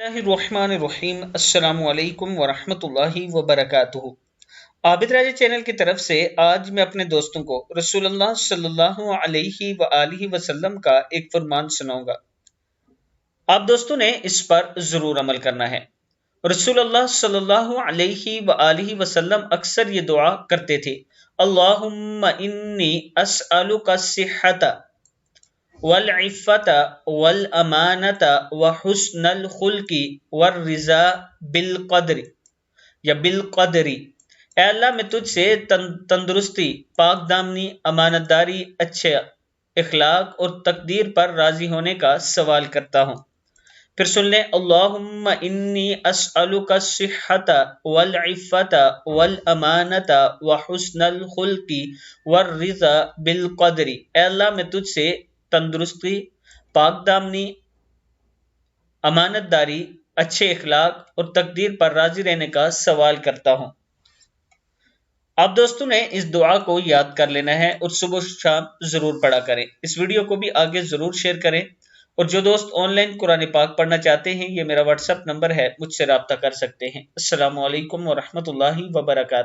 اللہ الرحمن الرحیم۔ السلام علیکم ورحمۃ اللہ وبرکاتہ۔ عابد راجہ چینل کی طرف سے آج میں اپنے دوستوں کو رسول اللہ صلی اللہ علیہ وآلہ وسلم کا ایک فرمان سناؤں گا۔ آپ دوستوں نے اس پر ضرور عمل کرنا ہے۔ رسول اللہ صلی اللہ علیہ وآلہ وسلم اکثر یہ دعا کرتے تھے، اللہم انی اسألک الصحۃ والعفت والامانت وحسن الخلق والرضا بالقدر یا بالقدری۔ اے اللہ میں تجھ سے تندرستی، پاک دامنی، امانت داری، اچھے اخلاق اور تقدیر پر راضی ہونے کا سوال کرتا ہوں۔ پھر سن لیں، اللہم انی اسألک الصحۃ والعفت والامانت وحسن الخلق والرضا بالقدر۔ اے اللہ میں تجھ سے تندرستی، پاک دامنی، امانت داری، اچھے اخلاق اور تقدیر پر راضی رہنے کا سوال کرتا ہوں۔ آپ دوستوں نے اس دعا کو یاد کر لینا ہے اور صبح و شام ضرور پڑھا کریں۔ اس ویڈیو کو بھی آگے ضرور شیئر کریں، اور جو دوست آن لائن قرآن پاک پڑھنا چاہتے ہیں، یہ میرا واٹس ایپ نمبر ہے، مجھ سے رابطہ کر سکتے ہیں۔ السلام علیکم ورحمۃ اللہ وبرکاتہ۔